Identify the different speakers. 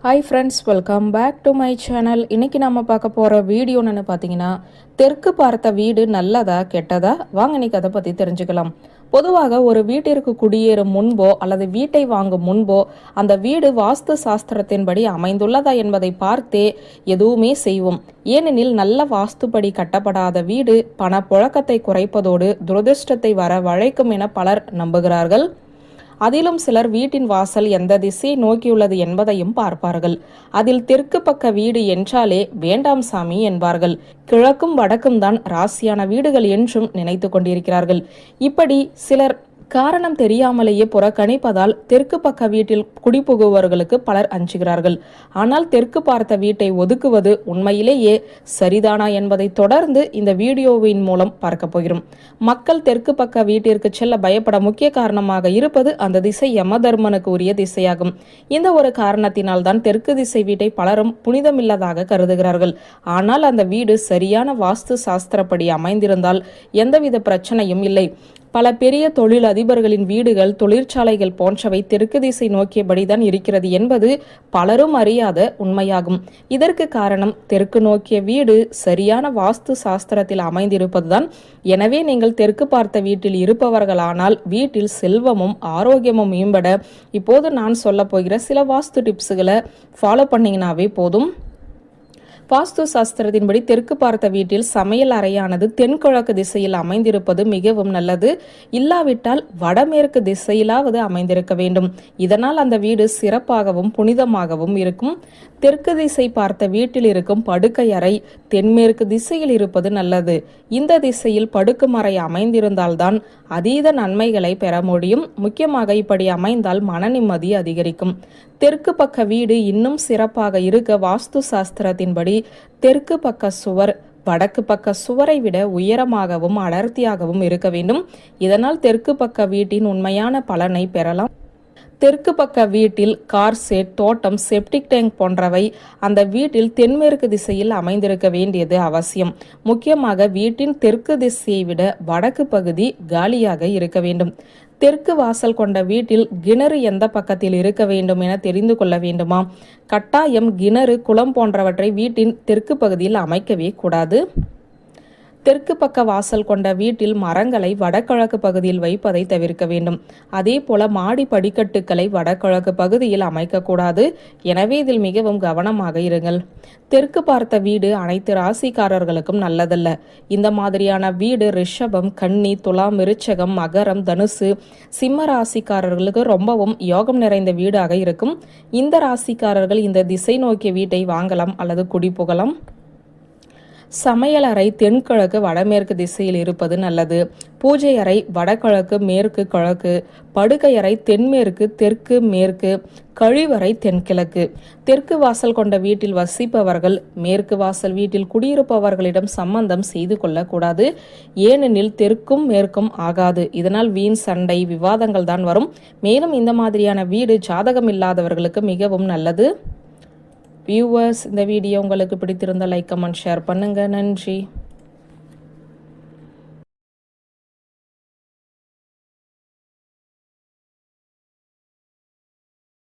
Speaker 1: Hi friends, welcome back to my channel. இன்றைக்கி நம்ம பார்க்க போகிற வீடியோன்னு பார்த்தீங்கன்னா, தெற்கு பார்த்த வீடு நல்லதா கெட்டதா? வாங்க இன்றைக்கி அதை பற்றி தெரிஞ்சுக்கலாம். பொதுவாக ஒரு வீட்டிற்கு குடியேறும் முன்போ அல்லது வீட்டை வாங்கும் முன்போ அந்த வீடு வாஸ்து சாஸ்திரத்தின்படி அமைந்துள்ளதா என்பதை பார்த்தே எதுவுமே செய்வோம். ஏனெனில் நல்ல வாஸ்துப்படி கட்டப்படாத வீடு பணப்புழக்கத்தை குறைப்பதோடு துரதிர்ஷ்டத்தை வர வழைக்கும் என பலர் நம்புகிறார்கள். அதிலும் சிலர் வீட்டின் வாசல் எந்த திசையை நோக்கியுள்ளது என்பதையும் பார்ப்பார்கள். அதில் தெற்கு பக்க வீடு என்றாலே வேண்டாம் சாமி என்பார்கள். கிழக்கும் வடக்கும் தான் ராசியான வீடுகள் என்றும் நினைத்து கொண்டிருக்கிறார்கள். இப்படி சிலர் காரணம் தெரியாமலேயே புறக்கணிப்பதால் தெற்கு பக்க வீட்டில் குடிபுகுவர்களுக்கு பலர் அஞ்சுகிறார்கள். ஆனால் தெற்கு பார்த்த வீட்டை ஒதுக்குவது உண்மையிலேயே சரிதானா என்பதை தொடர்ந்து இந்த வீடியோவின் மூலம் பார்க்க போகிறோம். மக்கள் தெற்கு பக்க வீட்டிற்கு செல்ல பயப்பட முக்கிய காரணமாக இருப்பது அந்த திசை யமதர்மனுக்கு உரிய திசையாகும். இந்த ஒரு காரணத்தினால் தான் தெற்கு திசை வீட்டை பலரும் புனிதமில்லதாக கருதுகிறார்கள். ஆனால் அந்த வீடு சரியான வாஸ்து சாஸ்திரப்படி அமைந்திருந்தால் எந்தவித பிரச்சனையும் இல்லை. பல பெரிய தொழில் அதிபர்களின் வீடுகள், தொழிற்சாலைகள் போன்றவை தெற்கு திசை நோக்கியபடிதான் இருக்கிறது என்பது பலரும் அறியாத உண்மையாகும். இதற்கு காரணம் தெற்கு நோக்கிய வீடு சரியான வாஸ்து சாஸ்திரத்தில் அமைந்திருப்பதுதான். எனவே நீங்கள் தெற்கு பார்த்த வீட்டில் இருப்பவர்களானால் வீட்டில் செல்வமும் ஆரோக்கியமும் மேம்பட இப்போது நான் சொல்ல போகிற சில வாஸ்து டிப்ஸுகளை ஃபாலோ பண்ணீங்கன்னாவே போதும். வாஸ்து சாஸ்திரத்தின்படி தெற்கு பார்த்த வீட்டில் சமையல் அறையானது தென்கிழக்கு திசையில் அமைந்திருப்பது மிகவும் நல்லது. இல்லாவிட்டால் வடமேற்கு திசையிலாவது அமைந்திருக்க வேண்டும். இதனால் அந்த வீடு சிறப்பாகவும் புனிதமாகவும் இருக்கும். தெற்கு திசை பார்த்த வீட்டில் இருக்கும் படுக்கை அறை தென்மேற்கு திசையில் இருப்பது நல்லது. இந்த திசையில் படுக்கும் அறை அமைந்திருந்தால்தான் அதீத நன்மைகளை பெற முடியும். முக்கியமாக இப்படி அமைந்தால் மன நிம்மதி அதிகரிக்கும். தெற்கு பக்க வீடு இன்னும் சிறப்பாக இருக்க வாஸ்து சாஸ்திரத்தின்படி தெற்கு பக்க சுவர் வடக்கு பக்க சுவரை விட உயரமாகவும் அடர்த்தியாகவும் இருக்க வேண்டும். இதனால் தெற்கு பக்க வீட்டின் உண்மையான பலனை பெறலாம். தெற்கு பக்க வீட்டில் கார் செட், தோட்டம், செப்டிக் டேங்க் போன்றவை அந்த வீட்டில் தென்மேற்கு திசையில் அமைந்திருக்க வேண்டியது அவசியம். முக்கியமாக வீட்டின் தெற்கு திசையை விட வடக்கு பகுதி காலியாக இருக்க வேண்டும். தெற்கு வாசல் கொண்ட வீட்டில் கிணறு எந்த பக்கத்தில் இருக்க வேண்டும் என தெரிந்து கொள்ள வேண்டுமா? கட்டாயம் கிணறு, குளம் போன்றவற்றை வீட்டின் தெற்கு பகுதியில் அமைக்கவே கூடாது. தெற்கு பக்க வாசல் கொண்ட வீட்டில் மரங்களை வடகிழக்கு பகுதியில் வைப்பதை தவிர்க்க வேண்டும். அதே போல மாடி படிக்கட்டுகளை வடகிழக்கு பகுதியில் அமைக்கக்கூடாது. எனவே இதில் மிகவும் கவனமாக இருங்கள். தெற்கு பார்த்த வீடு அனைத்து ராசிக்காரர்களுக்கும் நல்லதல்ல. இந்த மாதிரியான வீடு ரிஷபம், கன்னி, துலாம், விருச்சகம், மகரம், தனுசு, சிம்ம ராசிக்காரர்களுக்கு ரொம்பவும் யோகம் நிறைந்த வீடாக இருக்கும். இந்த ராசிக்காரர்கள் இந்த திசை நோக்கிய வீட்டை வாங்கலாம் அல்லது குடிபுகலாம். சமையலறை தென்கிழக்கு வடமேற்கு திசையில் இருப்பது நல்லது. பூஜை அறை வடகிழக்கு மேற்கு கிழக்கு, படுக்கையறை தென்மேற்கு தெற்கு மேற்கு, கழிவறை தென்கிழக்கு. தெற்கு வாசல் கொண்ட வீட்டில் வசிப்பவர்கள் மேற்கு வாசல் வீட்டில் குடியிருப்பவர்களிடம் சம்பந்தம் செய்து கொள்ளக்கூடாது. ஏனெனில் தெற்கும் மேற்கும் ஆகாது. இதனால் வீண் சண்டை, விவாதங்கள் தான் வரும். மேலும் இந்த மாதிரியான வீடு ஜாதகம் இல்லாதவர்களுக்கு மிகவும் நல்லது. வியூவர்ஸ், இந்த வீடியோ உங்களுக்கு பிடித்திருந்தால் லைக், கமெண்ட், ஷேர் பண்ணுங்க. நன்றி.